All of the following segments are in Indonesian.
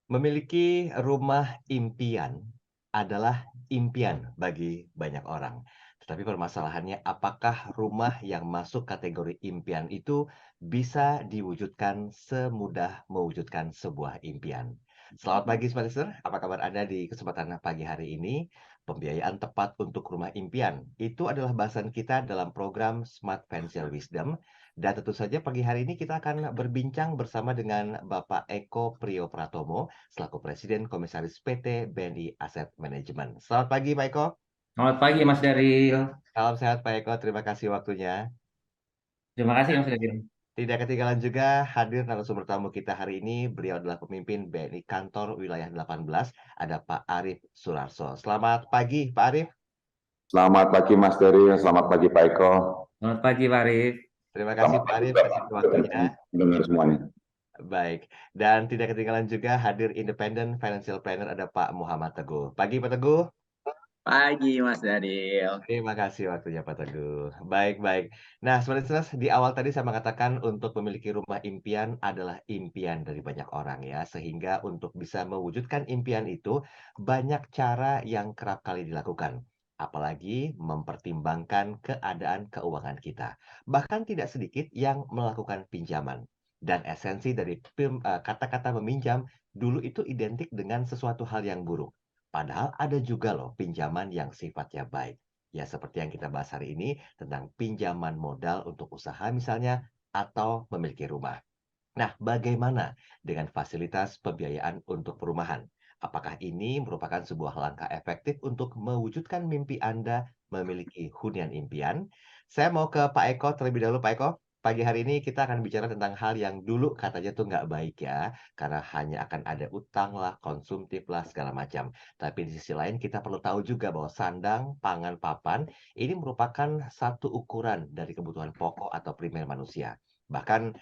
Memiliki rumah impian adalah impian bagi banyak orang. Tetapi permasalahannya, apakah rumah yang masuk kategori impian itu bisa diwujudkan semudah mewujudkan sebuah impian? Selamat pagi, Smart Listener. Apa kabar Anda di kesempatan pagi hari ini? Pembiayaan tepat untuk rumah impian. Itu adalah bahasan kita dalam program Smart Financial Wisdom. Dan tentu saja pagi hari ini kita akan berbincang bersama dengan Bapak Eko Priyopratomo, selaku Presiden Komisaris PT BNI Asset Management. Selamat pagi, Pak Eko. Selamat pagi Mas Daril. Salam sehat, Pak Eko. Terima kasih waktunya. Terima kasih Mas Daril. Tidak ketinggalan juga hadir narasumber tamu kita hari ini. Beliau adalah pemimpin BNI Kantor Wilayah 18. Ada Pak Arief Surarso. Selamat pagi, Pak Arief. Selamat pagi Mas Dery, selamat pagi Pak Eko. Selamat pagi Pak Arif. Terima kasih, Selamat Pak pagi Arief, juga atas Pak waktunya. mendengar semuanya. Baik. Dan tidak ketinggalan juga hadir Independent Financial Planner ada Pak Muhammad Teguh. Pagi, Pak Teguh. Pagi Mas Daril. Terima kasih waktunya Pak Teguh. Baik, baik. Nah, sebenarnya di awal tadi saya mengatakan untuk memiliki rumah impian adalah impian dari banyak orang ya. Sehingga untuk bisa mewujudkan impian itu banyak cara yang kerap kali dilakukan. Apalagi mempertimbangkan keadaan keuangan kita. Bahkan tidak sedikit yang melakukan pinjaman. Dan esensi dari kata-kata meminjam dulu itu identik dengan sesuatu hal yang buruk. Padahal ada juga loh pinjaman yang sifatnya baik. Ya seperti yang kita bahas hari ini tentang pinjaman modal untuk usaha misalnya atau memiliki rumah. Nah, bagaimana dengan fasilitas pembiayaan untuk perumahan? Apakah ini merupakan sebuah langkah efektif untuk mewujudkan mimpi Anda memiliki hunian impian? Saya mau ke Pak Eko terlebih dahulu, Pak Eko. Pagi hari ini kita akan bicara tentang hal yang dulu katanya tuh nggak baik ya, karena hanya akan ada utang lah, konsumtif lah, segala macam. Tapi di sisi lain kita perlu tahu juga bahwa sandang, pangan, papan ini merupakan satu ukuran dari kebutuhan pokok atau primer manusia. Bahkan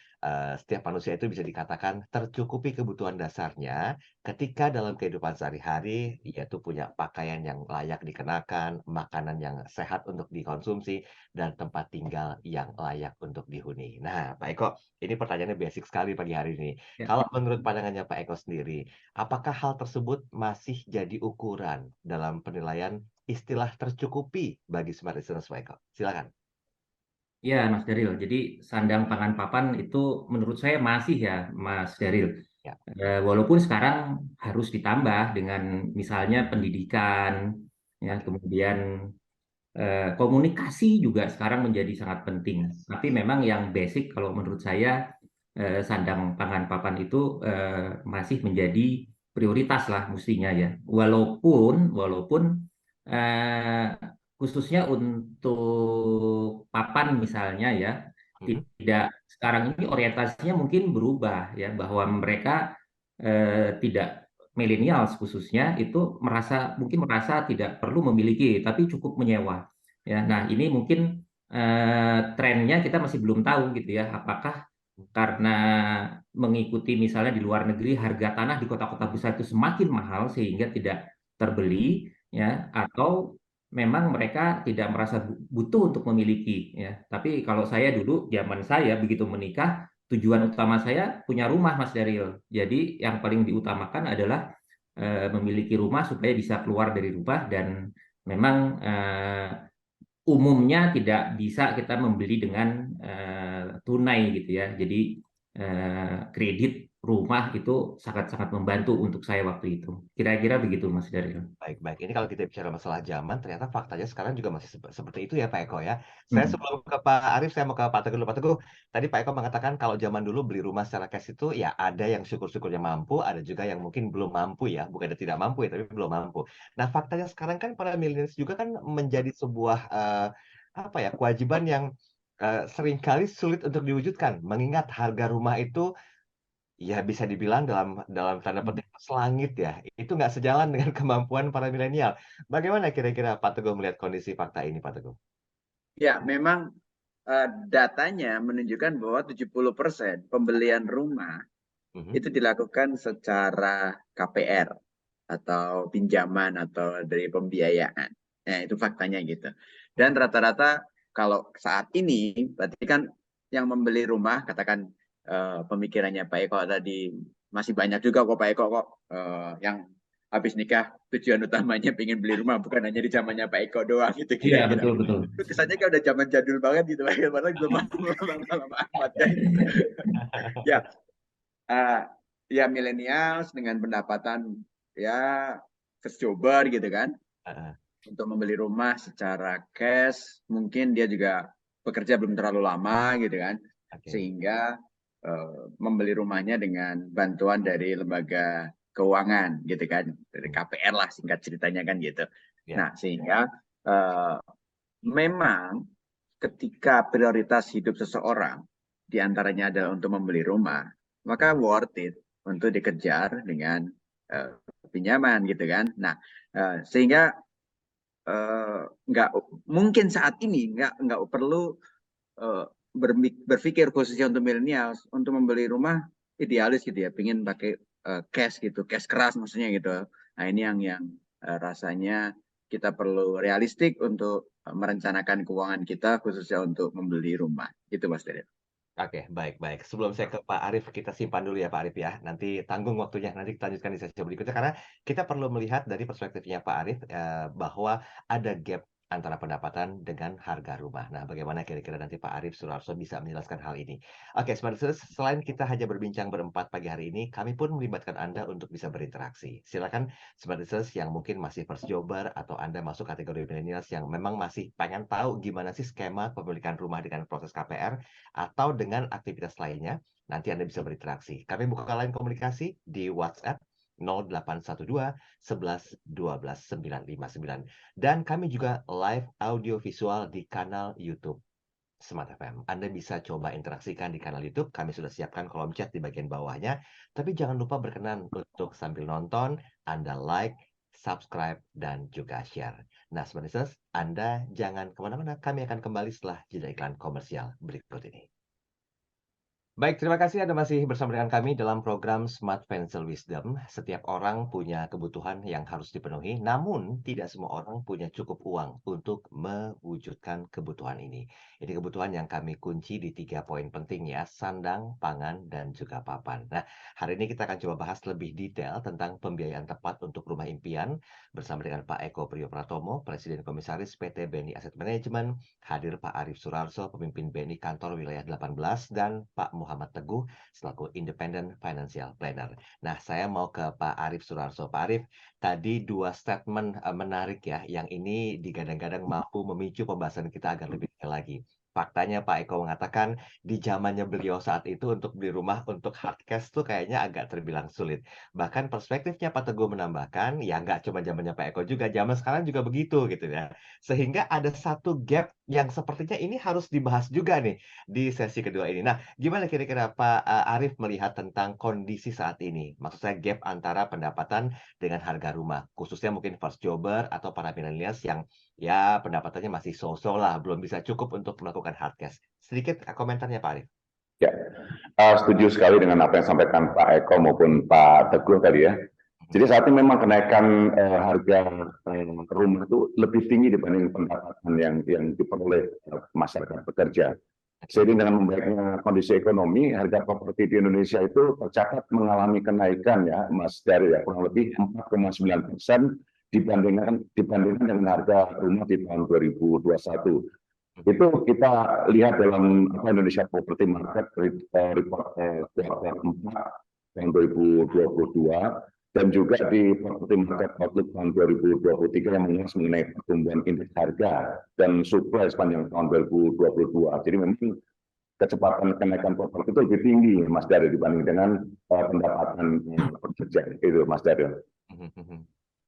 setiap manusia itu bisa dikatakan tercukupi kebutuhan dasarnya ketika dalam kehidupan sehari-hari, yaitu punya pakaian yang layak dikenakan, makanan yang sehat untuk dikonsumsi, dan tempat tinggal yang layak untuk dihuni. Nah, Pak Eko, ini pertanyaannya basic sekali pagi hari ini. Ya, Kalau menurut pandangannya Pak Eko sendiri, apakah hal tersebut masih jadi ukuran dalam penilaian istilah tercukupi bagi smart listeners, Pak Eko? Silakan. ya Mas Daril. Jadi sandang pangan papan itu menurut saya masih ya Mas Daril. Ya. Walaupun sekarang harus ditambah dengan misalnya pendidikan, ya kemudian komunikasi juga sekarang menjadi sangat penting. Tapi memang yang basic kalau menurut saya sandang pangan papan itu masih menjadi prioritas lah mestinya ya. Walaupun eh, khususnya untuk papan misalnya ya Mhm. tidak sekarang ini orientasinya mungkin berubah ya bahwa mereka tidak milenial khususnya itu mungkin merasa tidak perlu memiliki tapi cukup menyewa ya. Nah, ini mungkin trennya kita masih belum tahu gitu ya. Apakah karena mengikuti misalnya di luar negeri harga tanah di kota-kota besar itu semakin mahal sehingga tidak terbeli ya, atau memang mereka tidak merasa butuh untuk memiliki ya. Tapi kalau saya dulu zaman saya begitu menikah tujuan utama saya punya rumah Mas Daril. Jadi yang paling diutamakan adalah memiliki rumah supaya bisa keluar dari rumah dan memang umumnya tidak bisa kita membeli dengan tunai gitu ya. Jadi kredit rumah itu sangat-sangat membantu untuk saya waktu itu. Kira-kira begitu Mas Daril. Baik, baik. Ini kalau kita bicara masalah zaman, ternyata faktanya sekarang juga masih seperti itu ya Pak Eko ya. Saya Hmm. sebelum ke Pak Arief, saya mau ke Pak Teguh dulu. Pak Teguh, tadi Pak Eko mengatakan kalau zaman dulu beli rumah secara cash itu ya ada yang syukur-syukurnya mampu, ada juga yang mungkin belum mampu ya. Bukan tidak mampu ya, tapi belum mampu. Nah, faktanya sekarang kan para milenials juga kan menjadi sebuah apa ya, kewajiban yang seringkali sulit untuk diwujudkan. Mengingat harga rumah itu ya bisa dibilang dalam dalam tanda petik selangit ya. Itu nggak sejalan dengan kemampuan para milenial. Bagaimana kira-kira Pak Teguh melihat kondisi fakta ini, Pak Teguh? Ya, memang datanya menunjukkan bahwa 70% pembelian rumah Mhm. itu dilakukan secara KPR atau pinjaman atau dari pembiayaan. Nah, itu faktanya gitu. Dan Mhm. rata-rata kalau saat ini berarti kan yang membeli rumah katakan pemikirannya Pak Eko tadi masih banyak juga kok Pak Eko kok yang habis nikah tujuan utamanya pengen beli rumah, bukan hanya di zamannya Pak Eko doang gitu Iya, kira-kira. betul. Itu kesannya kayak udah zaman jadul banget gitu, padahal belum lama-lama amat kan. Ya, ya millennials dengan pendapatan ya first jobber gitu kan, untuk membeli rumah secara cash, mungkin dia juga bekerja belum terlalu lama gitu kan, sehingga membeli rumahnya dengan bantuan dari lembaga keuangan gitu kan, dari KPR lah singkat ceritanya kan gitu. Nah sehingga memang ketika prioritas hidup seseorang diantaranya adalah untuk membeli rumah, maka worth it untuk dikejar dengan pinjaman gitu kan. Nah sehingga nggak mungkin saat ini nggak perlu berpikir khususnya untuk milenial untuk membeli rumah idealis gitu ya, pingin pakai cash gitu, cash keras maksudnya gitu. Nah ini yang rasanya kita perlu realistik untuk merencanakan keuangan kita khususnya untuk membeli rumah. Itu Mas Dede. Oke, baik. Sebelum saya ke Pak Arief, kita simpan dulu ya Pak Arief ya. Nanti tanggung waktunya, nanti kita lanjutkan di sesi berikutnya. Karena kita perlu melihat dari perspektifnya Pak Arief bahwa ada gap antara pendapatan dengan harga rumah. Nah, bagaimana kira-kira nanti Pak Arief Surarso bisa menjelaskan hal ini? Oke, selain kita hanya berbincang berempat pagi hari ini, kami pun melibatkan Anda untuk bisa berinteraksi. Silakan Smarters yang mungkin masih first jobber atau Anda masuk kategori millennials yang memang masih pengen tahu gimana sih skema pemilikan rumah dengan proses KPR atau dengan aktivitas lainnya, nanti Anda bisa berinteraksi. Kami buka line komunikasi di WhatsApp 0812 11 12 959. Dan kami juga live audio visual di kanal YouTube Smart FM. Anda bisa coba interaksikan di kanal YouTube. Kami sudah siapkan kolom chat di bagian bawahnya. Tapi jangan lupa berkenan untuk sambil nonton, Anda like, subscribe, dan juga share. Nah, sebenarnya Anda jangan kemana-mana. Kami akan kembali setelah jeda iklan komersial berikut ini. Baik, terima kasih Anda masih bersama dengan kami dalam program Smart Financial Wisdom. Setiap orang punya kebutuhan yang harus dipenuhi, namun tidak semua orang punya cukup uang untuk mewujudkan kebutuhan ini. Ini kebutuhan yang kami kunci di 3 poin penting ya, sandang, pangan, dan juga papan. Nah, hari ini kita akan coba bahas lebih detail tentang pembiayaan tepat untuk rumah impian bersama dengan Pak Eko Priyopratomo, Presiden Komisaris PT BNI Asset Management, hadir Pak Arief Surarso, pemimpin BNI Kantor Wilayah 18, dan Pak Muhammad Teguh selaku Independent Financial Planner. Nah, saya mau ke Pak Arief Surarso. Pak Arief, tadi 2 statement menarik ya, yang ini digadang-gadang mampu memicu pembahasan kita agar lebih detail lagi. Faktanya Pak Eko mengatakan di zamannya beliau saat itu untuk beli rumah untuk hard cash tuh kayaknya agak terbilang sulit. Bahkan perspektifnya Pak Teguh menambahkan, ya nggak cuma zamannya Pak Eko juga, zaman sekarang juga begitu gitu ya. Sehingga ada satu gap yang sepertinya ini harus dibahas juga nih di sesi kedua ini. Nah, gimana kira-kira Pak Arief melihat tentang kondisi saat ini? Maksud saya gap antara pendapatan dengan harga rumah, khususnya mungkin first jobber atau para millennials yang ya pendapatannya masih so-so lah, belum bisa cukup untuk melakukan hard cash. Sedikit komentarnya Pak Arief. Ya, setuju sekali dengan apa yang disampaikan Pak Eko maupun Pak Teguh tadi ya. Jadi saat ini memang kenaikan harga rumah itu lebih tinggi dibanding pendapatan yang diperoleh masyarakat pekerja. Seiring dengan membaiknya kondisi ekonomi, harga properti di Indonesia itu tercatat mengalami kenaikan ya, Mas Dari ya, kurang lebih 4,9% dibandingkan dengan harga rumah di tahun 2021. Itu kita lihat dalam Indonesia Property Market Report kuartal 4 tahun 2022 dan juga di Property Market Outlook tahun 2023 yang mengulas mengenai pertumbuhan indeks harga dan supply sepanjang tahun 2022. Jadi memang kecepatan kenaikan properti itu lebih tinggi Mas Dari dibanding dengan pendapatan pekerja itu Mas Dari.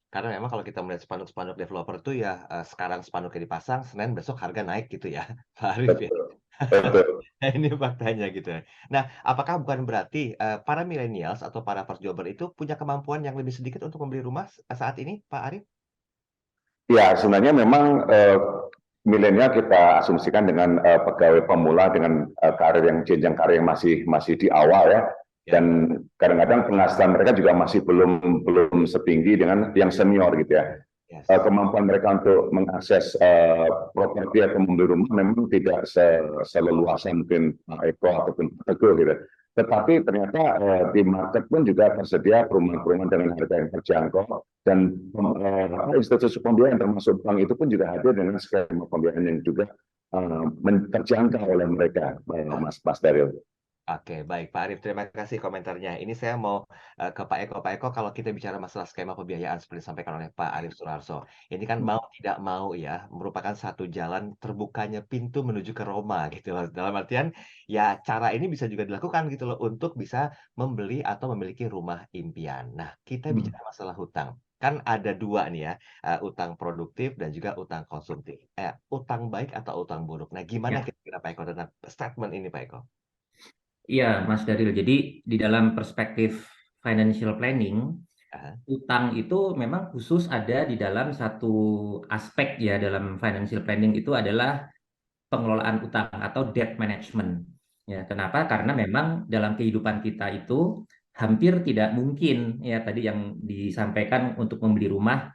Karena memang kalau kita melihat spanduk-spanduk developer itu ya sekarang spanduknya dipasang, Senin besok harga naik gitu ya, Pak Arief ya. Nah, ini faktanya gitu. Nah, apakah bukan berarti para millennials atau para first jobber itu punya kemampuan yang lebih sedikit untuk membeli rumah saat ini, Pak Arief? Ya, sebenarnya memang milenial kita asumsikan dengan pegawai pemula dengan jenjang karir yang masih di awal ya. Dan kadang-kadang penghasilan mereka juga masih belum setinggi dengan yang senior gitu ya. Kemampuan mereka untuk mengakses properti atau membeli rumah memang tidak seleluasa mungkin Pak Eko ataupun Pak Teguh gitu. Tetapi ternyata di market pun juga tersedia perumahan-perumahan dengan harga yang terjangkau, dan institusi pembiayaan termasuk bank itu pun juga hadir dengan skema pembiayaan yang juga terjangkau oleh mereka, Mas Daryl. Oke, baik Pak Arif, terima kasih komentarnya. Ini saya mau ke Pak Eko. Pak Eko, kalau kita bicara masalah skema pembiayaan seperti disampaikan oleh Pak Arif Suharso, ini kan mau tidak mau ya, merupakan satu jalan terbukanya pintu menuju ke Roma gitu loh. Dalam artian, ya cara ini bisa juga dilakukan gitu loh, untuk bisa membeli atau memiliki rumah impian. Nah, kita bicara masalah hutang. Kan ada dua nih ya, utang produktif dan juga utang konsumtif. Utang baik atau utang buruk. Nah, gimana Ya. kira-kira Pak Eko tentang statement ini Pak Eko? Iya, Mas Daril. Jadi di dalam perspektif financial planning, Aha. utang itu memang khusus ada di dalam satu aspek ya dalam financial planning itu adalah pengelolaan utang atau debt management. Ya, kenapa? Karena memang dalam kehidupan kita itu hampir tidak mungkin ya tadi yang disampaikan untuk membeli rumah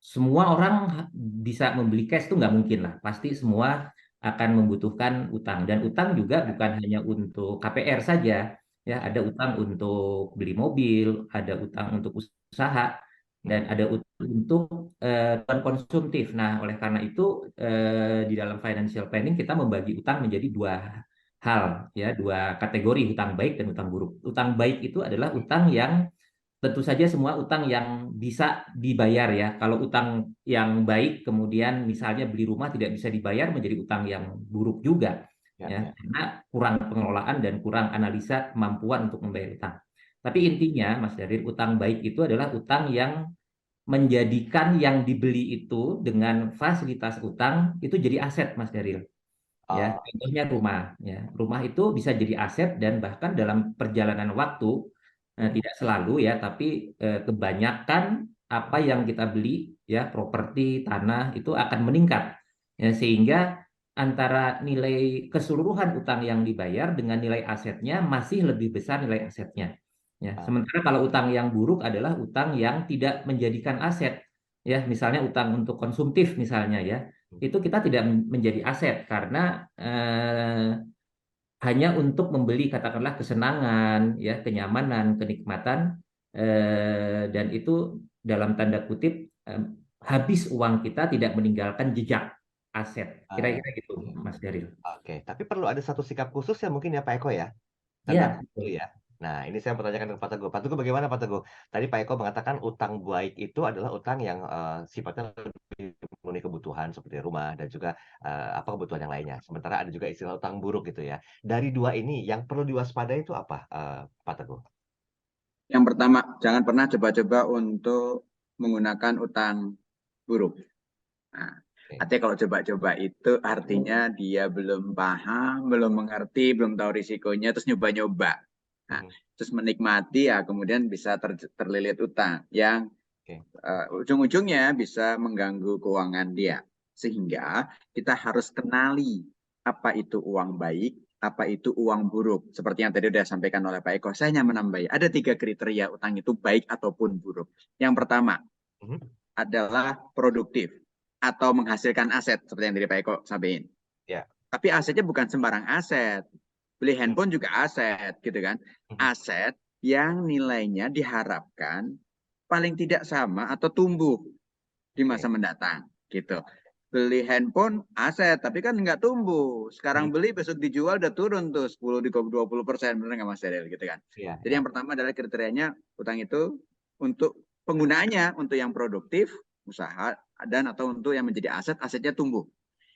semua orang bisa membeli cash itu nggak mungkin lah. Pasti semua akan membutuhkan utang. Dan utang juga bukan hanya untuk KPR saja. Ya, ada utang untuk beli mobil, ada utang untuk usaha, dan ada utang untuk kebutuhan konsumtif. Nah, oleh karena itu di dalam financial planning kita membagi utang menjadi dua hal, ya, dua kategori, utang baik dan utang buruk. Utang baik itu adalah utang yang tentu saja semua utang yang bisa dibayar ya. Kalau utang yang baik kemudian misalnya beli rumah tidak bisa dibayar menjadi utang yang buruk juga ya, karena kurang pengelolaan dan kurang analisa kemampuan untuk membayar utang. Tapi intinya Mas Darir, utang baik itu adalah utang yang menjadikan yang dibeli itu dengan fasilitas utang itu jadi aset Mas Darir. Ya, contohnya rumah ya. Rumah itu bisa jadi aset dan bahkan dalam perjalanan waktu tidak selalu ya, tapi kebanyakan apa yang kita beli ya, properti, tanah itu akan meningkat. Ya, sehingga antara nilai keseluruhan utang yang dibayar dengan nilai asetnya masih lebih besar nilai asetnya. Ya, sementara kalau utang yang buruk adalah utang yang tidak menjadikan aset. Ya, misalnya utang untuk konsumtif misalnya ya, itu kita tidak menjadi aset karena hanya untuk membeli katakanlah kesenangan, ya, kenyamanan, kenikmatan, dan itu dalam tanda kutip habis uang kita tidak meninggalkan jejak aset. Kira-kira gitu, Mas Daril. Oke, tapi perlu ada satu sikap khusus ya mungkin ya Pak Eko ya, tentang Ya, itu ya. Nah, ini saya mau tanyakan ke Pak Teguh. Pak Teguh bagaimana Pak Teguh? Tadi Pak Eko mengatakan utang baik itu adalah utang yang sifatnya lebih memenuhi kebutuhan seperti rumah dan juga apa kebutuhan yang lainnya. Sementara ada juga istilah utang buruk gitu ya. Dari dua ini yang perlu diwaspadai itu apa, Pak Teguh? Yang pertama, jangan pernah coba-coba untuk menggunakan utang buruk. Nah, artinya kalau coba-coba itu artinya dia belum paham, belum mengerti, belum tahu risikonya, terus nyoba-nyoba. Nah, terus menikmati, ya kemudian bisa terlilit utang yang ujung-ujungnya bisa mengganggu keuangan dia. Sehingga kita harus kenali apa itu uang baik, apa itu uang buruk. Seperti yang tadi sudah sampaikan oleh Pak Eko, saya hanya menambahi. Ada 3 kriteria utang itu baik ataupun buruk. Yang pertama adalah produktif atau menghasilkan aset, seperti yang tadi Pak Eko sampaikan. Ya. Tapi asetnya bukan sembarang aset. Beli handphone juga aset, gitu kan. Aset yang nilainya diharapkan paling tidak sama atau tumbuh di masa mendatang, gitu. Beli handphone aset, tapi kan nggak tumbuh. Sekarang beli, besok dijual, udah turun tuh 10-20%, benar nggak Mas Daryl, gitu kan? Jadi yang pertama adalah kriterianya utang itu untuk penggunaannya, untuk yang produktif, usaha, dan atau untuk yang menjadi aset, asetnya tumbuh.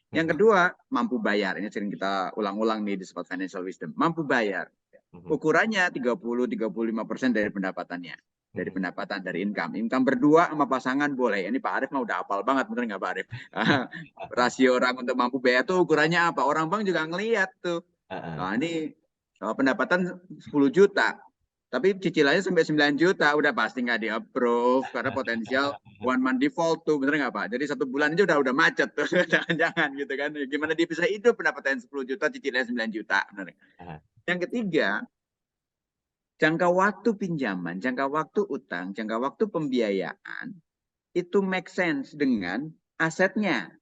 Yang kedua, mampu bayar. Ini sering kita ulang-ulang nih di Spot Financial Wisdom. Mampu bayar. Ukurannya 30-35% dari pendapatannya. Dari pendapatan, dari income. Income berdua sama pasangan boleh. Ini Pak Arif mah udah hafal banget, bener nggak Pak Arif? Rasio orang untuk mampu bayar tuh ukurannya apa? Orang bank juga ngelihat tuh. Nah ini pendapatan 10 juta. Tapi cicilannya sampai 9 juta, udah pasti nggak di-approve karena potensial one month default tuh, bener nggak Pak? Jadi 1 bulan aja udah macet tuh, jangan-jangan gitu kan. Gimana dia bisa hidup pendapatan 10 juta, cicilannya 9 juta, bener. Yang ketiga, jangka waktu pinjaman, jangka waktu utang, jangka waktu pembiayaan, itu make sense dengan asetnya.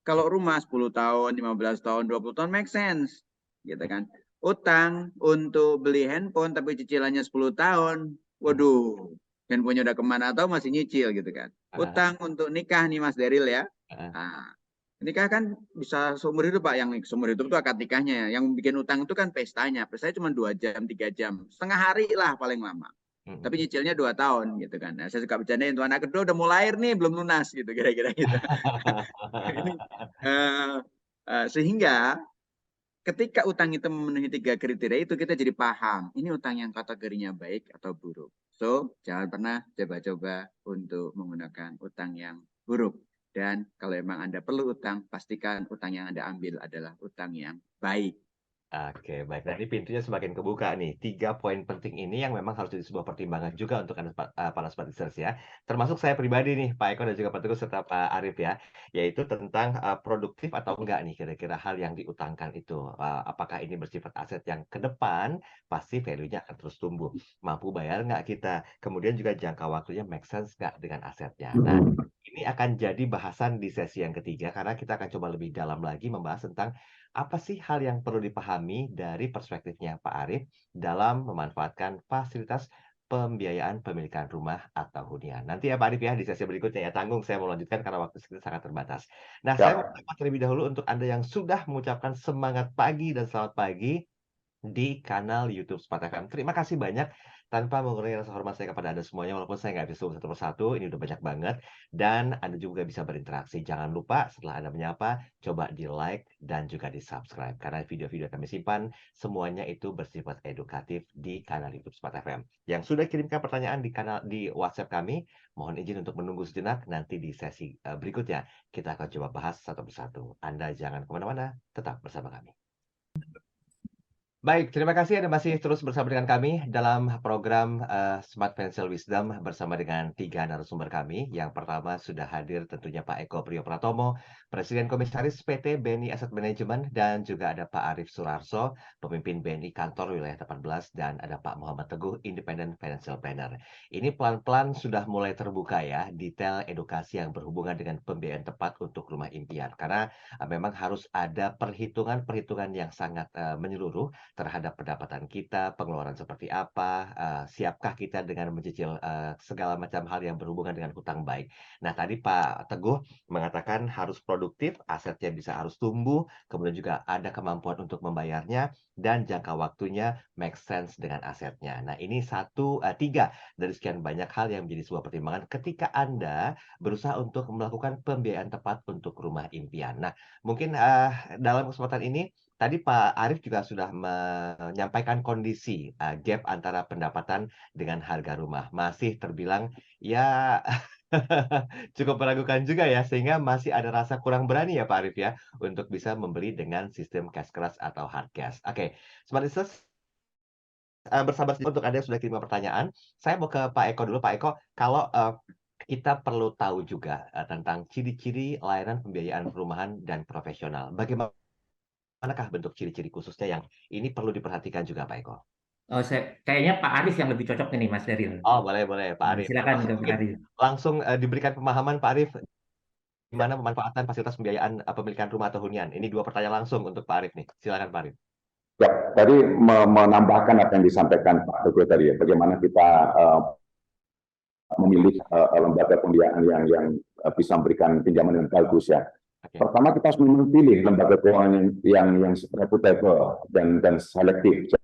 Kalau rumah 10 tahun, 15 tahun, 20 tahun make sense, gitu kan. utang untuk beli handphone tapi cicilannya 10 tahun. Waduh, handphonenya udah kemana atau masih nyicil gitu kan. Utang untuk nikah nih Mas Deril ya. Nah, nikah kan bisa seumur hidup Pak. Yang seumur hidup itu akad nikahnya. Yang bikin utang itu kan pestanya. Pestanya cuma 2 jam, 3 jam. Setengah hari lah paling lama. Tapi nyicilnya 2 tahun gitu kan. Nah, saya suka bercandain tuh anak kedua udah mau lahir nih belum lunas gitu kira-kira gitu. Ini sehingga ketika utang itu memenuhi 3 kriteria itu kita jadi paham ini utang yang kategorinya baik atau buruk. So, jangan pernah coba-coba untuk menggunakan utang yang buruk. Dan kalau memang Anda perlu utang, pastikan utang yang Anda ambil adalah utang yang baik. Oke, baik. Nah, ini pintunya semakin kebuka nih. 3 poin penting ini yang memang harus jadi sebuah pertimbangan juga untuk Anda, para smart listeners ya. Termasuk saya pribadi nih, Pak Eko dan juga Pak Teguh serta Pak Arif ya, yaitu tentang produktif atau enggak nih kira-kira hal yang diutangkan itu. Apakah ini bersifat aset yang ke depan pasti value-nya akan terus tumbuh. Mampu bayar nggak kita? Kemudian juga jangka waktunya make sense nggak dengan asetnya. Nah, ini akan jadi bahasan di sesi yang ketiga karena kita akan coba lebih dalam lagi membahas tentang apa sih hal yang perlu dipahami dari perspektifnya Pak Arif dalam memanfaatkan fasilitas pembiayaan pemilikan rumah atau hunian. Nanti ya Pak Arif ya di sesi berikutnya ya. Tanggung saya mau lanjutkan karena waktu kita sangat terbatas. Nah, saya mau terlebih dahulu untuk Anda yang sudah mengucapkan semangat pagi dan selamat pagi di kanal YouTube Smart FM. Terima kasih banyak. Tanpa mengurangi rasa hormat saya kepada Anda semuanya, walaupun saya nggak bisa sebut satu persatu, ini udah banyak banget. Dan Anda juga bisa berinteraksi. Jangan lupa setelah Anda menyapa, coba di-like dan juga di-subscribe. Karena video-video kami simpan, semuanya itu bersifat edukatif di kanal YouTube Smart FM. Yang sudah kirimkan pertanyaan di WhatsApp kami, mohon izin untuk menunggu sejenak. Nanti di sesi berikutnya, kita akan coba bahas satu persatu. Anda jangan kemana-mana, tetap bersama kami. Baik, terima kasih Anda masih terus bersama dengan kami dalam program Smart Financial Wisdom bersama dengan 3 narasumber kami. Yang pertama sudah hadir tentunya Pak Eko Priyopratomo, Presiden Komisaris PT BNI Asset Management, dan juga ada Pak Arif Surarso, pemimpin BNI Kantor Wilayah 18, dan ada Pak Muhammad Teguh, Independent Financial Planner. Ini pelan-pelan sudah mulai terbuka ya, detail edukasi yang berhubungan dengan pembiayaan tepat untuk rumah impian. Karena memang harus ada perhitungan-perhitungan yang sangat menyeluruh terhadap pendapatan kita, pengeluaran seperti apa, siapkah kita dengan mencicil segala macam hal yang berhubungan dengan hutang baik. Nah, tadi Pak Teguh mengatakan harus produktif, asetnya bisa harus tumbuh, kemudian juga ada kemampuan untuk membayarnya, dan jangka waktunya make sense dengan asetnya. Nah, ini 3 dari sekian banyak hal yang menjadi sebuah pertimbangan ketika Anda berusaha untuk melakukan pembiayaan tepat untuk rumah impian. Nah, mungkin dalam kesempatan ini, tadi Pak Arif juga sudah menyampaikan kondisi gap antara pendapatan dengan harga rumah. Masih terbilang ya cukup meragukan juga ya, sehingga masih ada rasa kurang berani ya Pak Arif ya, untuk bisa membeli dengan sistem cash keras atau hard cash. Oke, Smart Listeners, bersabar untuk Anda yang sudah kirim pertanyaan. Saya mau ke Pak Eko dulu. Pak Eko, kalau kita perlu tahu juga tentang ciri-ciri layanan pembiayaan perumahan dan profesional. Manakah bentuk ciri-ciri khususnya yang ini perlu diperhatikan juga Pak Eko? Oh, kayaknya Pak Arif yang lebih cocok ini Mas Deril. Oh, boleh Pak Arif. Silakan ke Pak Arif. Langsung diberikan pemahaman Pak Arif gimana pemanfaatan fasilitas pembiayaan pemilikan rumah atau hunian. Ini 2 pertanyaan langsung untuk Pak Arif nih. Silakan Pak Arif. Ya, tadi menambahkan apa yang disampaikan Pak Teguh tadi ya, bagaimana kita memilih lembaga pembiayaan yang bisa memberikan pinjaman yang bagus ya. Okay. Pertama kita harus memilih lembaga keuangan yang reputable dan selektif.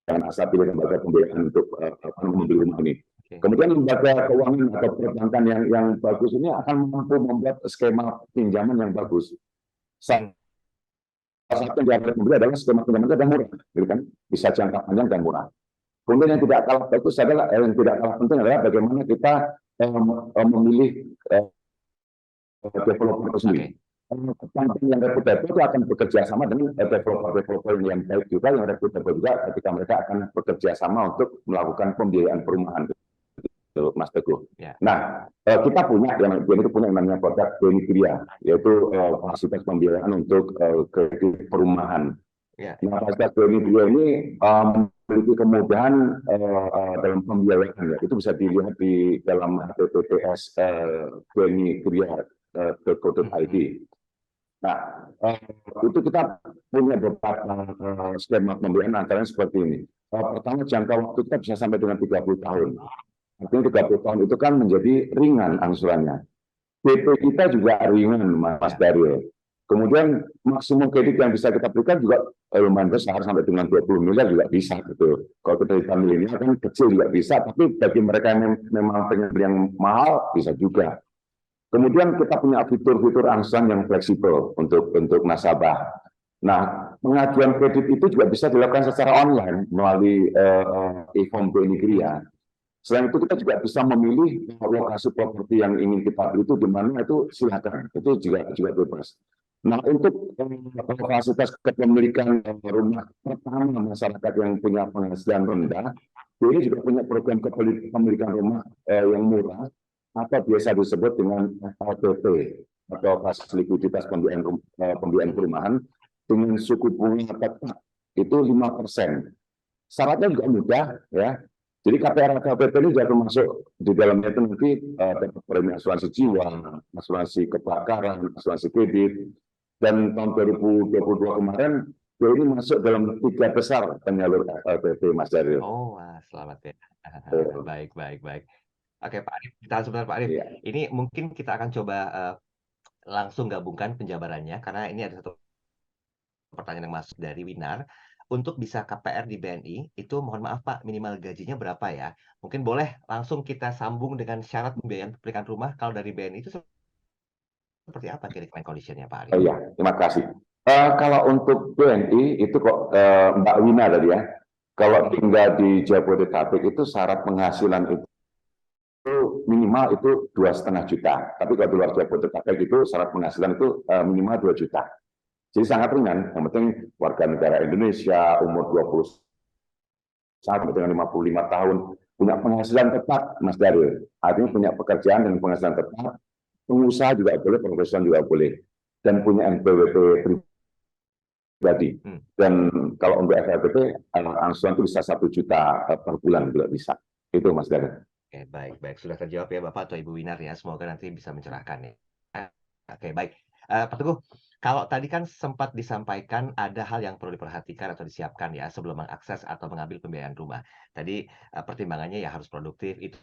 Jangan asal pilih lembaga pembiayaan untuk membeli rumah ini. Okay. Kemudian lembaga keuangan atau perbankan yang bagus ini akan mampu membuat skema pinjaman yang bagus. Salah satu yang dapat membeli adalah skema pinjaman yang murah, gitu kan? Bisa jangka panjang dan murah. Kemudian yang tidak kalah bagus adalah yang tidak kalah penting adalah bagaimana kita memilih developer itu sendiri. Bank yang reputable itu akan bekerja sama dengan developer yang baik juga, yang reputable juga ketika mereka akan bekerja sama untuk melakukan pembiayaan perumahan, Mas Teguh. Yeah. Nah, kita punya yang namanya produk BNI Kriya, yaitu fasilitas pembiayaan untuk kredit perumahan. Yeah. Nah, fasilitas BNI Kriya ini memiliki kemudahan dalam pembiayaan. Itu bisa dilihat di dalam https BNI Kriya .co.id. Nah, itu kita punya beberapa skema pembelian antaranya seperti ini. Pertama, jangka waktu kita bisa sampai dengan 30 tahun. Artinya 30 tahun itu kan menjadi ringan angsurannya. PP kita juga ringan, Mas Daryl. Kemudian maksimum kredit yang bisa kita berikan juga lumayan besar, sampai dengan 20 miliar juga bisa gitu. Kalau kita di milenial kan kecil juga bisa, tapi bagi mereka yang memang pengen beli yang mahal bisa juga. Kemudian kita punya fitur-fitur angsuran yang fleksibel untuk nasabah. Nah, pengajuan kredit itu juga bisa dilakukan secara online melalui e-form BNI Gria. Selain itu kita juga bisa memilih lokasi properti yang ingin kita beli itu di mana, itu silakan, itu juga bebas. Nah, untuk fasilitas kepemilikan rumah pertama masyarakat yang punya penghasilan rendah, ini juga punya program kepemilikan rumah yang murah atau biasa disebut dengan FLPP atau fasilitas likuiditas pembiayaan perumahan dengan suku bunga tetap itu 5%. Syaratnya juga mudah ya. Jadi KPR KPP ini juga termasuk di dalamnya itu nanti dapat premi asuransi jiwa, asuransi kebakaran, asuransi kredit, dan tahun 2022 kemarin ini masuk dalam 3 besar penyalur KPP, Mas Daryl. Oh, wah, selamat ya. Baik, baik, baik. Oke, Pak Arif, kita sebentar Pak Arif. Iya. Ini mungkin kita akan coba langsung gabungkan penjabarannya karena ini ada satu pertanyaan yang masuk dari Winar. Untuk bisa KPR di BNI, itu mohon maaf Pak, minimal gajinya berapa ya? Mungkin boleh langsung kita sambung dengan syarat pembiayaan pemilikan rumah. Kalau dari BNI itu seperti apa kira-kira conditionnya Pak Arif? Iya, terima kasih. Kalau untuk BNI itu kok Mbak Wina tadi ya, kalau tinggal di Jabodetabek itu syarat penghasilan itu minimal itu 2,5 juta. Tapi kalau di luar Jabodetabek itu syarat penghasilan itu minimal 2 juta. Jadi sangat ringan. Yang penting warga negara Indonesia, umur 20 sampai dengan 55 tahun, punya penghasilan tetap, Mas Daryl. Artinya punya pekerjaan dan penghasilan tetap, pengusaha juga boleh, profesional juga boleh, dan punya NPWP pribadi. Dan kalau untuk FLPP, angsuran itu bisa 1 juta per bulan juga bisa. Itu Mas Daryl. Oke, baik, baik. Sudah terjawab ya Bapak atau Ibu Winar ya. Semoga nanti bisa mencerahkan ya. Oke, baik. Pak Teguh, kalau tadi kan sempat disampaikan ada hal yang perlu diperhatikan atau disiapkan ya sebelum mengakses atau mengambil pembiayaan rumah. Tadi pertimbangannya ya harus produktif, itu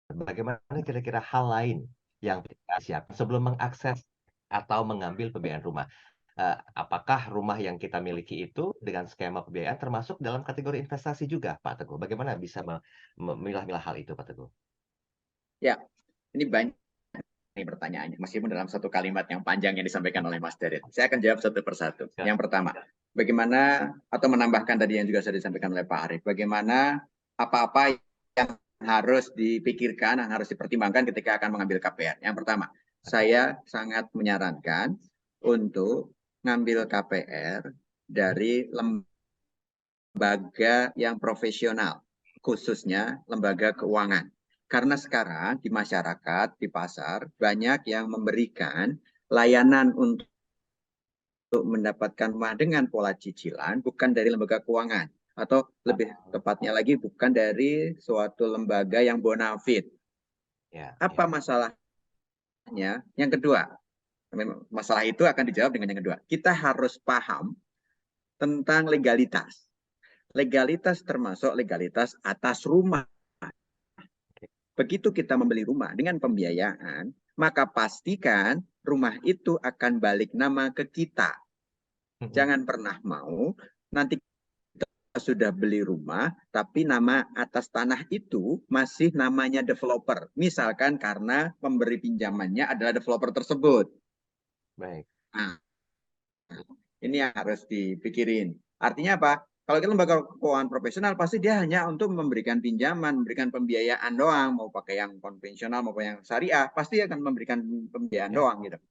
bagaimana kira-kira hal lain yang kita siapkan sebelum mengakses atau mengambil pembiayaan rumah? Apakah rumah yang kita miliki itu dengan skema pembiayaan termasuk dalam kategori investasi juga, Pak Teguh? Bagaimana bisa memilah-milah hal itu, Pak Teguh? Ya, ini banyak pertanyaannya, meskipun dalam satu kalimat yang panjang yang disampaikan oleh Mas Daryl. Saya akan jawab satu persatu. Ya. Yang pertama, bagaimana atau menambahkan tadi yang juga sudah disampaikan oleh Pak Arif, bagaimana apa-apa yang harus dipikirkan, yang harus dipertimbangkan ketika akan mengambil KPR. Yang pertama, saya sangat menyarankan untuk ngambil KPR dari lembaga yang profesional, khususnya lembaga keuangan. Karena sekarang di masyarakat, di pasar, banyak yang memberikan layanan untuk mendapatkan rumah dengan pola cicilan, bukan dari lembaga keuangan. Atau lebih tepatnya lagi, bukan dari suatu lembaga yang bonafit. Apa masalahnya? Yang kedua, masalah itu akan dijawab dengan yang kedua. Kita harus paham tentang legalitas. Legalitas termasuk legalitas atas rumah. Begitu kita membeli rumah dengan pembiayaan, maka pastikan rumah itu akan balik nama ke kita. Jangan pernah mau nanti kita sudah beli rumah, tapi nama atas tanah itu masih namanya developer. Misalkan karena pemberi pinjamannya adalah developer tersebut. Baik. Nah, ini yang harus dipikirin. Artinya apa? Kalau kita lembaga keuangan profesional, pasti dia hanya untuk memberikan pinjaman, memberikan pembiayaan doang, mau pakai yang konvensional maupun yang syariah, pasti akan memberikan pembiayaan doang gitu.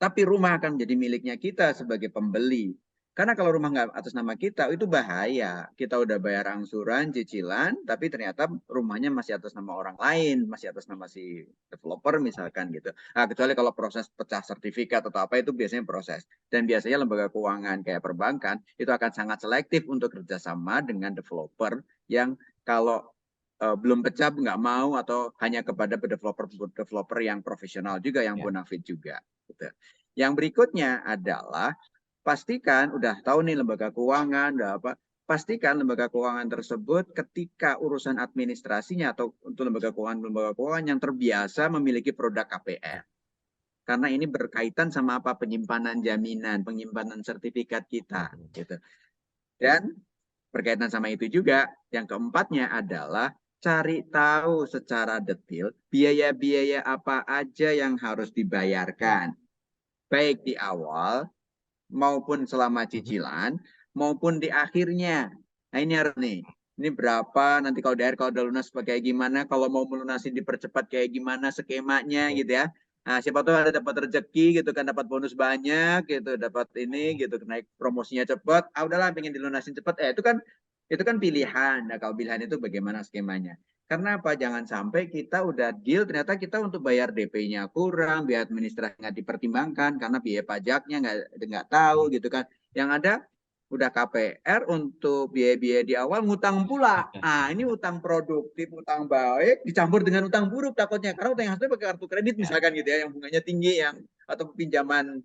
Tapi rumah akan menjadi miliknya kita sebagai pembeli. Karena kalau rumah nggak atas nama kita, itu bahaya. Kita udah bayar angsuran, cicilan, tapi ternyata rumahnya masih atas nama orang lain, masih atas nama si developer misalkan gitu. Nah, kecuali kalau proses pecah sertifikat atau apa, itu biasanya proses. Dan biasanya lembaga keuangan kayak perbankan, itu akan sangat selektif untuk kerjasama dengan developer yang kalau belum pecah nggak mau, atau hanya kepada developer yang profesional juga, yang bonafide juga. Gitu. Yang berikutnya adalah pastikan, udah tahu nih lembaga keuangan, udah apa, pastikan lembaga keuangan tersebut ketika urusan administrasinya atau untuk lembaga keuangan yang terbiasa memiliki produk KPR. Karena ini berkaitan sama apa, penyimpanan jaminan, penyimpanan sertifikat kita, gitu. Dan berkaitan sama itu juga, yang keempatnya adalah cari tahu secara detail biaya-biaya apa aja yang harus dibayarkan, baik di awal maupun selama cicilan maupun di akhirnya. Nah ini harus nih, ini berapa nanti kalau udah lunas kayak gimana, kalau mau melunasin dipercepat kayak gimana skemanya gitu ya. Nah, siapa tahu ada dapat rezeki gitu kan, dapat bonus banyak gitu, dapat ini gitu, naik promosinya cepat. Ah udahlah, pengen dilunasin cepat. Itu kan pilihan. Nah, kalau pilihan itu bagaimana skemanya? Karena apa? Jangan sampai kita udah deal, ternyata kita untuk bayar DP-nya kurang, biaya administrasi nggak dipertimbangkan, karena biaya pajaknya nggak tahu gitu kan. Yang ada udah KPR untuk biaya-biaya di awal, ngutang pula. Ah, ini utang produktif, utang baik, dicampur dengan utang buruk takutnya. Karena utang yang harusnya pakai kartu kredit misalkan gitu ya, yang bunganya tinggi, atau pinjaman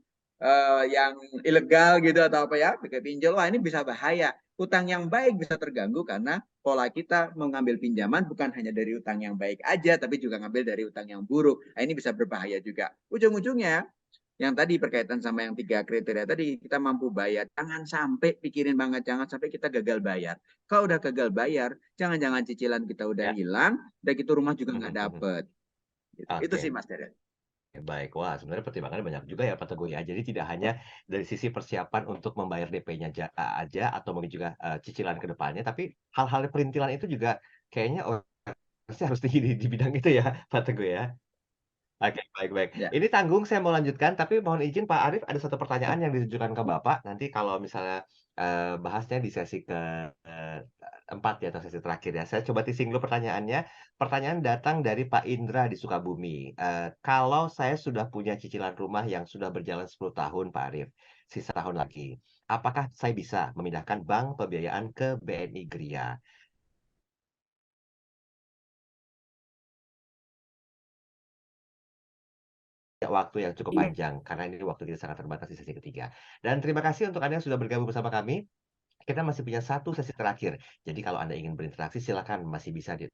yang ilegal gitu atau apa ya, pakai pinjol, wah ini bisa bahaya. Utang yang baik bisa terganggu karena pola kita mengambil pinjaman bukan hanya dari utang yang baik aja, tapi juga ngambil dari utang yang buruk. Nah, ini bisa berbahaya juga. Ujung-ujungnya, yang tadi berkaitan sama yang 3 kriteria tadi, kita mampu bayar. Jangan sampai pikirin banget, jangan sampai kita gagal bayar. Kalau udah gagal bayar, jangan-jangan cicilan kita udah hilang, udah gitu rumah juga nggak dapet. Gitu. Itu sih Mas Deren. Baik, wah sebenarnya pertimbangannya banyak juga ya Pak Teguh ya. Jadi tidak hanya dari sisi persiapan untuk membayar DP-nya aja atau mungkin juga cicilan ke depannya, tapi hal-hal perintilan itu juga kayaknya harus tinggi di bidang itu ya Pak Teguh ya. Oke, baik-baik. Ya. Ini tanggung, saya mau lanjutkan, tapi mohon izin Pak Arief, ada satu pertanyaan yang ditujukan ke Bapak. Nanti kalau misalnya bahasnya di sesi keempat ya, atau sesi terakhir ya. Saya coba teasing dulu pertanyaannya. Pertanyaan datang dari Pak Indra di Sukabumi. Kalau saya sudah punya cicilan rumah yang sudah berjalan 10 tahun, Pak Arief, sisa tahun lagi, apakah saya bisa memindahkan bank pembiayaan ke BNI Gria? Waktu yang cukup panjang, karena ini waktu kita sangat terbatas di sesi ketiga. Dan terima kasih untuk Anda yang sudah bergabung bersama kami. Kita masih punya satu sesi terakhir. Jadi kalau Anda ingin berinteraksi, silakan masih bisa di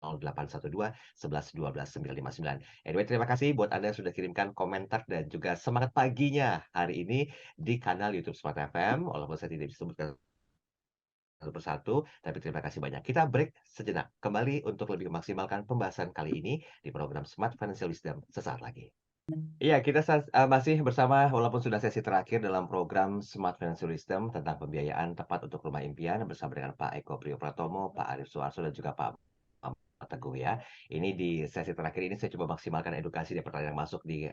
0812 11 12 959. Anyway, terima kasih buat Anda yang sudah kirimkan komentar dan juga semangat paginya hari ini di kanal YouTube Smart FM. Walaupun saya tidak bisa sebutkan satu persatu, tapi terima kasih banyak. Kita break sejenak. Kembali untuk lebih memaksimalkan pembahasan kali ini di program Smart Financial Wisdom sesaat lagi. Iya, kita masih bersama walaupun sudah sesi terakhir dalam program Smart Financial Wisdom tentang pembiayaan tepat untuk rumah impian bersama dengan Pak Eko Priyopratomo, Pak Arief Suarso, dan juga Pak Teguh ya. Ini di sesi terakhir ini saya coba maksimalkan edukasi dan pertanyaan yang masuk di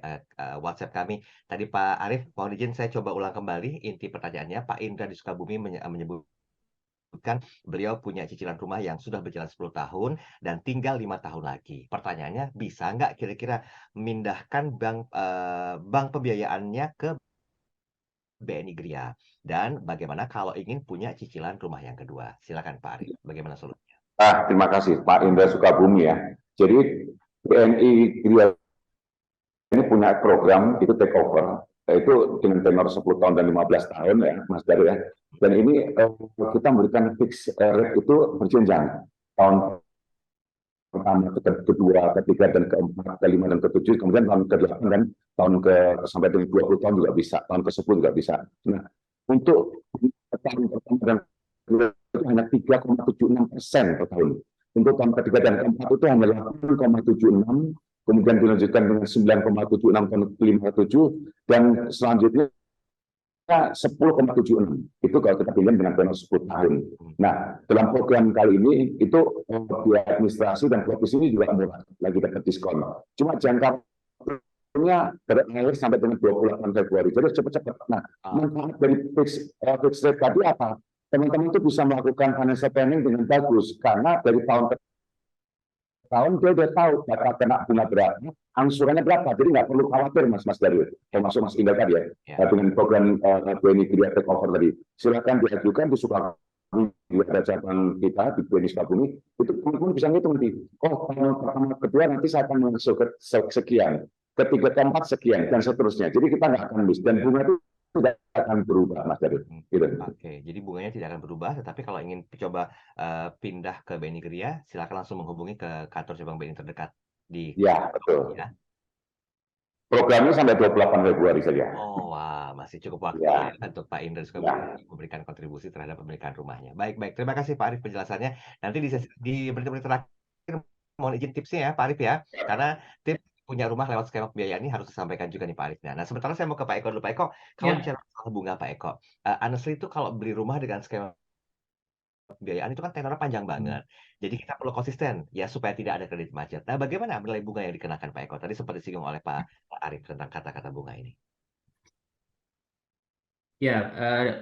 WhatsApp kami. Tadi Pak Arief, mohon izin saya coba ulang kembali inti pertanyaannya. Pak Indra di Sukabumi menyebut beliau punya cicilan rumah yang sudah berjalan 10 tahun dan tinggal 5 tahun lagi. Pertanyaannya, bisa nggak kira-kira memindahkan bank pembiayaannya ke BNI Gria? Dan bagaimana kalau ingin punya cicilan rumah yang kedua? Silakan Pak Arief, bagaimana solusinya? Terima kasih Pak Indra Sukabumi ya. Jadi BNI Gria ini punya program itu take over, yaitu dengan tenor 10 tahun dan 15 tahun ya Mas Daru ya. Dan ini kita memberikan fix rate itu berjenjang. Tahun pertama, kedua, ketiga, dan keempat, kelima, dan ketujuh, kemudian tahun ke-8 dan tahun sampai dengan 20 tahun juga bisa, tahun ke-10 juga bisa. Nah, untuk tahun pertama dan kedua itu hanya 3,76% per tahun. Untuk tahun ketiga dan keempat itu hanya 8,76, kemudian dilanjutkan dengan 9,76 tahun ke-5, dan selanjutnya 10,76. Itu kalau kita pilih dengan tenor 10 tahun. Nah, dalam program kali ini itu biaya administrasi dan buat di sini juga murah, lagi dapat diskon. Cuma jangka waktunya berakhir sampai dengan 28 Februari. Jadi cepat-cepat. Nah, manfaat dari fixed rate tadi apa? Teman-teman itu bisa melakukan financial planning dengan bagus karena dari tahun ke tahun dia udah tahu bakal kena bunga berapa, angsurannya berapa, jadi nggak perlu khawatir Mas Dario, termasuk Mas Indra tadi ya, dengan program BNI Gria Take Over tadi. Silakan diajukan di Sukabumi ada cabang kita di BNI Sukabumi, itu teman-teman bisa ngitung nanti. Oh, tahun pertama kedua nanti saya akan masuk ke sekian, ketiga keempat sekian, dan seterusnya. Jadi kita nggak akan miss. Dan bunga itu tidak akan berubah, Mas Dari. Gitu. Oke, jadi bunganya tidak akan berubah, tetapi kalau ingin coba pindah ke BNI Geria, silakan langsung menghubungi ke kantor cabang BNI terdekat di Ya, betul. ya. Programnya sampai 28 Februari saja. Oh, wah, masih cukup waktu Ya. ya untuk Pak Indra Sukabumi memberikan kontribusi terhadap pemilikan rumahnya. Baik, baik. Terima kasih Pak Arif penjelasannya. Nanti di menit-menit terakhir mohon izin tipsnya ya Pak Arif ya. Karena tips punya rumah lewat skema pembiayaan ini harus disampaikan juga nih Pak Arif. Nah, sementara saya mau ke Pak Eko dulu. Pak Eko, kalau Ya. bicara soal bunga Pak Eko, honestly itu kalau beli rumah dengan skema pembiayaan itu kan tenornya panjang banget. Jadi kita perlu konsisten ya supaya tidak ada kredit macet. Nah, bagaimana nilai bunga yang dikenakan Pak Eko? Tadi sempat disinggung oleh Pak Arif tentang kata-kata bunga ini. Ya,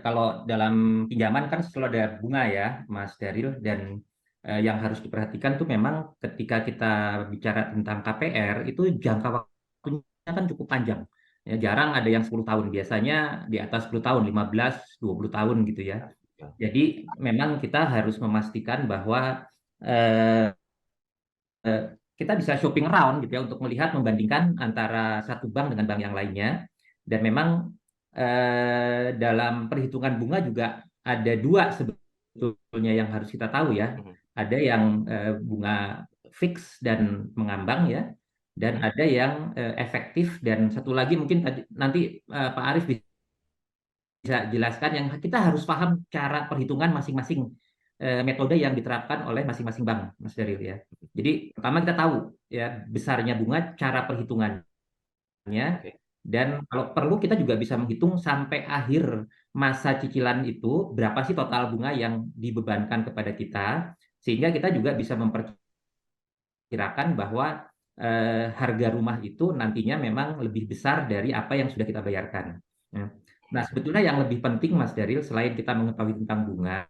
kalau dalam pinjaman kan selalu ada bunga ya, Mas Daril, dan yang harus diperhatikan tuh memang ketika kita bicara tentang KPR itu jangka waktunya kan cukup panjang. Ya, jarang ada yang 10 tahun, biasanya di atas 10 tahun, 15, 20 tahun gitu ya. Jadi memang kita harus memastikan bahwa kita bisa shopping around gitu ya untuk melihat membandingkan antara satu bank dengan bank yang lainnya. Dan memang dalam perhitungan bunga juga ada dua sebetulnya yang harus kita tahu ya. Ada yang bunga fix dan mengambang ya, dan ada yang efektif, dan satu lagi mungkin nanti Pak Arif bisa jelaskan yang kita harus paham cara perhitungan masing-masing metode yang diterapkan oleh masing-masing bank, Mas Daril ya. Jadi pertama kita tahu ya besarnya bunga, cara perhitungannya, dan kalau perlu kita juga bisa menghitung sampai akhir masa cicilan itu berapa sih total bunga yang dibebankan kepada kita, sehingga kita juga bisa memperkirakan bahwa harga rumah itu nantinya memang lebih besar dari apa yang sudah kita bayarkan. Nah, sebetulnya yang lebih penting Mas Daril selain kita mengetahui tentang bunga,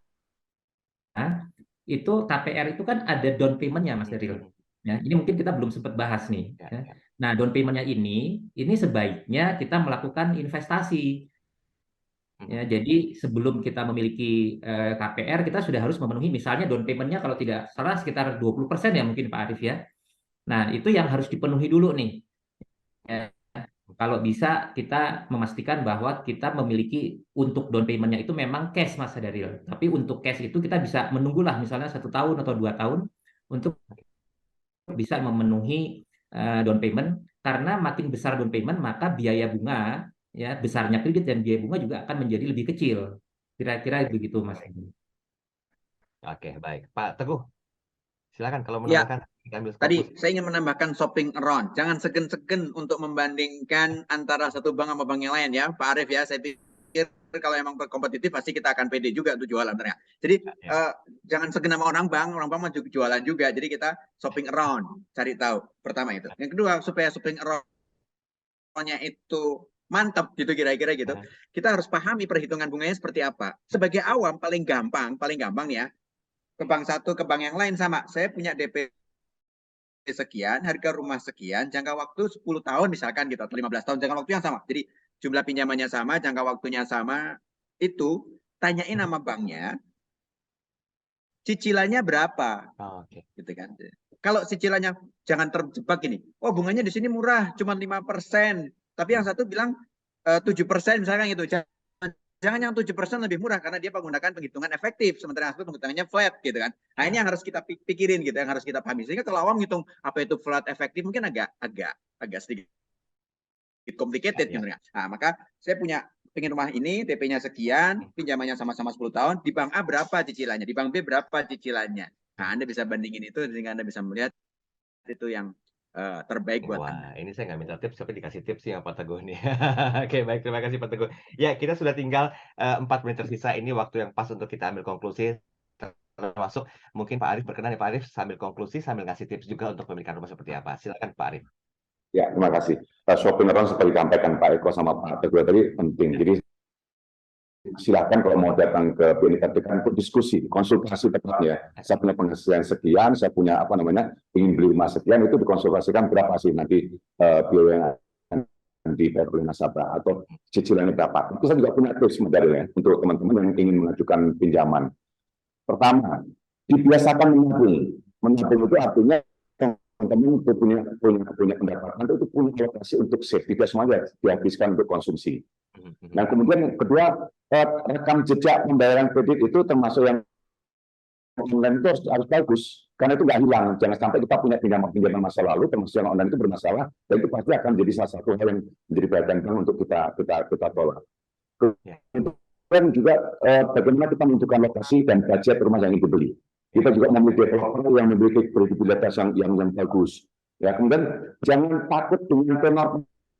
itu KPR itu kan ada down payment-nya Mas Daril. Ya, ini mungkin kita belum sempat bahas nih. Ya. Nah, down payment-nya ini sebaiknya kita melakukan investasi. Ya, jadi sebelum kita memiliki KPR, kita sudah harus memenuhi misalnya down payment-nya kalau tidak salah sekitar 20% ya mungkin Pak Arif ya. Nah, itu yang harus dipenuhi dulu nih. Ya. Kalau bisa kita memastikan bahwa kita memiliki untuk down payment-nya itu memang cash Mas Daril. Tapi untuk cash itu kita bisa menunggulah misalnya 1 tahun atau 2 tahun untuk bisa memenuhi down payment, karena makin besar down payment maka biaya bunga ya, besarnya kredit dan biaya bunga juga akan menjadi lebih kecil. Kira-kira begitu Mas. Oke, baik. Pak Teguh, silakan kalau Ya, menambahkan. tadi saya ingin menambahkan shopping around. Jangan segen-segen untuk membandingkan antara satu bank sama bank yang lain ya, Pak Arif ya. Saya pikir kalau emang kompetitif pasti kita akan pede juga untuk jualan ternyata. Jadi jangan segen sama orang bank mah juga jualan juga. Jadi kita shopping around, cari tahu. Pertama itu. Yang kedua, supaya shopping around-nya itu mantap gitu kira-kira gitu. Kita harus pahami perhitungan bunganya seperti apa. Sebagai awam paling gampang nih ya. Ke bank satu ke bank yang lain sama. Saya punya DP sekian, harga rumah sekian, jangka waktu 10 tahun misalkan gitu, atau 15 tahun, jangka waktu yang sama. Jadi jumlah pinjamannya sama, jangka waktunya sama, itu tanyain nama banknya, cicilannya berapa. Gitu kan. Kalau cicilannya jangan terjebak gini, oh bunganya di sini murah, cuma 5%, tapi yang satu bilang 7% misalkan gitu. Jangan yang 7% lebih murah karena dia menggunakan penghitungan efektif, sementara yang satu penghitungannya flat gitu kan. Nah, ini yang harus kita pikirin gitu, yang harus kita pahami. Sehingga kalau awam ngitung apa itu flat efektif mungkin agak sedikit complicated gitu ya. Nah, maka saya pengen rumah ini, DP-nya sekian, pinjamannya sama-sama 10 tahun, di bank A berapa cicilannya, di bank B berapa cicilannya. Nah, Anda bisa bandingin itu sehingga Anda bisa melihat itu yang terbaik buat Anda. Ini saya nggak minta tips, tapi dikasih tips ya Pak Teguh nih. Oke, baik, terima kasih Pak Teguh. Ya, kita sudah tinggal 4 menit tersisa. Ini waktu yang pas untuk kita ambil konklusi. Termasuk mungkin Pak Arif berkenan ya Pak Arif sambil konklusi, sambil ngasih tips juga untuk pemilikan rumah seperti apa. Silakan Pak Arif. Ya, terima kasih. Shopping around seperti disampaikan Pak Eko sama Pak Teguh tadi penting. Jadi silakan kalau mau datang ke BNI terdekat untuk diskusi, konsultasi tepatnya. Saya punya penghasilan sekian, saya punya ingin beli rumah sekian, itu dikonsultasikan berapa sih nanti biaya yang dibayar oleh nasabah atau cicilannya berapa. Itu saya juga punya tips modalnya untuk teman-teman yang ingin mengajukan pinjaman. Pertama, dibiasakan menabung. Menabung itu artinya teman-teman itu punya pendapatan itu punya alokasi untuk save, tidak semuanya dihabiskan untuk konsumsi. Nah, kemudian yang kedua, rekam jejak pembayaran kredit itu termasuk yang online itu harus bagus, karena itu nggak hilang. Jangan sampai kita punya pinjaman masa lalu, termasuk yang online itu bermasalah, dan itu pasti akan jadi salah satu hal yang menjadi perhatian untuk kita tolak. Dan juga bagaimana kita menentukan lokasi dan budget rumah yang ingin dibeli. Kita juga memiliki developer yang memiliki kredibilitas yang bagus. Ya, kemudian jangan takut dengan tenor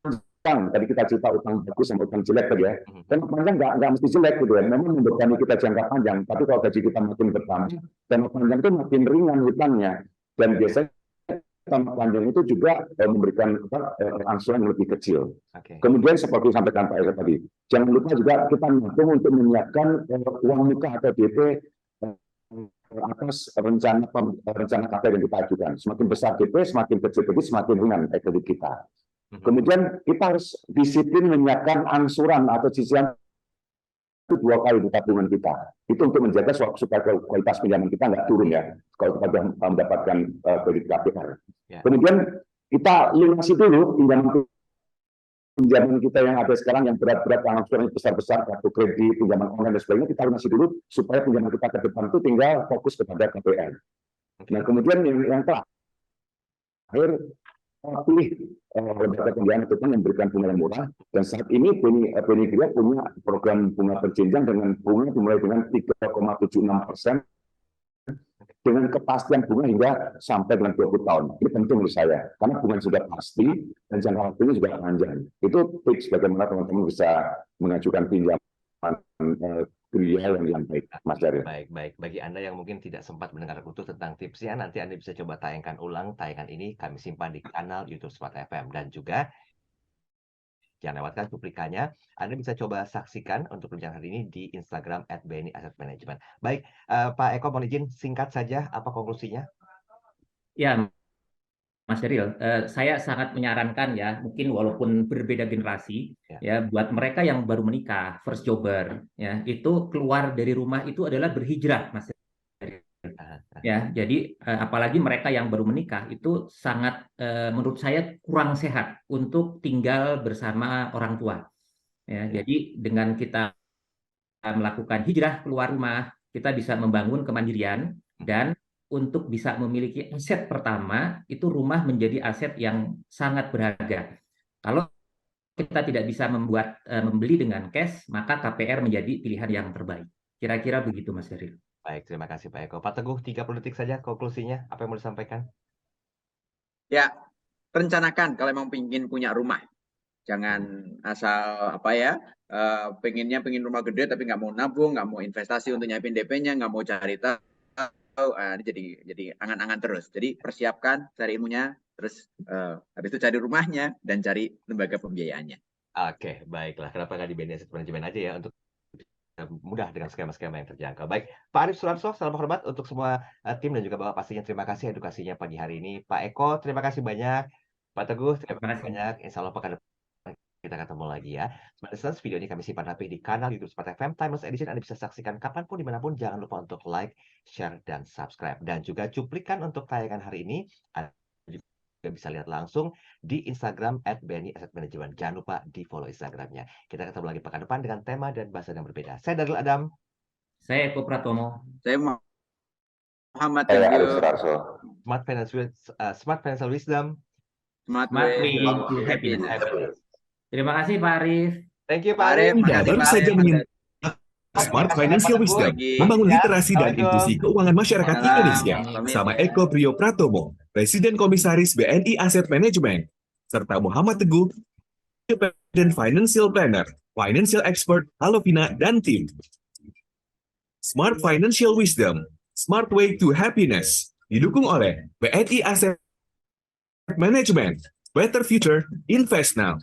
panjang. Tadi kita cerita utang bagus sama utang jelek tadi ya. Tenor panjang nggak mesti jelek gitu ya. Memang membebani kita jangka panjang. Tapi kalau gaji kita makin bertambah, tenor panjang itu makin ringan hutangnya. Dan biasanya tenor panjang itu juga memberikan angsuran yang lebih kecil. Kemudian seperti sampaikan Pak Eko tadi, jangan lupa juga kita nabung untuk menyiapkan uang muka atau DP atas rencana KPR yang kita ajukan. Semakin besar DP, semakin kecil kredit, semakin ringan kredit kita. Kemudian kita harus disiplin menyiapkan angsuran atau cicilan itu 2 kali di tabungan kita. Itu untuk menjaga supaya kualitas pinjaman kita nggak turun ya, kalau kita mendapatkan kredit KPR. Kemudian kita lunasi dulu pinjaman kita yang ada sekarang yang berat-berat, angsurannya besar-besar, kartu kredit, pinjaman online dan sebagainya, kita lunasi dulu supaya pinjaman kita ke depan itu tinggal fokus kepada KPR. Nah, kemudian yang terakhir, pilih lembaga pembiayaan itu yang memberikan bunga yang murah, dan saat ini BNI Gria punya program bunga berjenjang dengan bunga dimulai dengan 3,76% dengan kepastian bunga hingga sampai dengan 20 tahun. Ini penting menurut saya, karena bunga sudah pasti dan jangka waktunya juga panjang. Itu tips bagaimana teman-teman bisa mengajukan pinjaman Gria yang baik, Mas Daryl. Baik. Bagi Anda yang mungkin tidak sempat mendengar utuh tentang tipsnya, nanti Anda bisa coba tayangkan ulang tayangan ini, kami simpan di kanal YouTube Smart FM. Dan juga jangan lewatkan cuplikannya. Anda bisa coba saksikan untuk perbincangan hari ini di Instagram @BNI Asset Management. Baik, Pak Eko, mohon izin singkat saja, apa konklusinya? Ya, Mas Daryl, saya sangat menyarankan ya, mungkin walaupun berbeda generasi, ya buat mereka yang baru menikah, first jobber, ya itu keluar dari rumah itu adalah berhijrah, Mas Daryl. Ya, jadi apalagi mereka yang baru menikah itu sangat menurut saya kurang sehat untuk tinggal bersama orang tua. Ya, jadi dengan kita melakukan hijrah keluar rumah, kita bisa membangun kemandirian, dan untuk bisa memiliki aset pertama, itu rumah menjadi aset yang sangat berharga. Kalau kita tidak bisa membeli dengan cash, maka KPR menjadi pilihan yang terbaik. Kira-kira begitu, Mas Daryl. Baik, terima kasih Pak Eko. Pak Teguh, 30 detik saja konklusinya. Apa yang mau disampaikan? Ya, rencanakan kalau memang ingin punya rumah. Jangan asal pengen rumah gede tapi nggak mau nabung, nggak mau investasi untuk nyiapin DP-nya, nggak mau cari tahu. Ini jadi angan-angan terus. Jadi persiapkan, cari ilmunya, terus habis itu cari rumahnya dan cari lembaga pembiayaannya. Oke, baiklah. Kenapa nggak di BNI Asset Management aja ya, untuk mudah dengan skema-skema yang terjangkau. Baik, Pak Arif Sularso, salam hormat untuk semua tim dan juga Bapak pastinya terima kasih edukasinya pagi hari ini. Pak Eko, terima kasih banyak. Pak Teguh, terima kasih banyak. Insya Allah pekan depan kita ketemu lagi ya. Smart Listeners, video ini kami simpan rapi di kanal YouTube Smart FM Timeless Edition. Anda bisa saksikan kapanpun, dimanapun. Jangan lupa untuk like, share, dan subscribe. Dan juga cuplikan untuk tayangan hari ini Anda juga bisa lihat langsung di Instagram @BNI Asset Management. Jangan lupa di follow Instagramnya. Kita ketemu lagi pekan depan dengan tema dan bahasa yang berbeda. Saya Daryl Adam. Saya Eko Pratomo. Saya Muhammad Arif Sularso. Smart Financial Wisdom. Smart way to happiness. Terima kasih Pak Arif. Thank you Pak Arif. Baru saja menyimak Smart Financial Wisdom, membangun literasi dan inklusi keuangan masyarakat Indonesia, sama Eko Priyo Pratomo, Presiden Komisaris BNI Asset Management, serta Muhammad Teguh, Independent Financial Planner, Financial Expert, Halovina, dan tim. Smart Financial Wisdom, Smart Way to Happiness, didukung oleh BNI Asset Management. Better Future, Invest Now.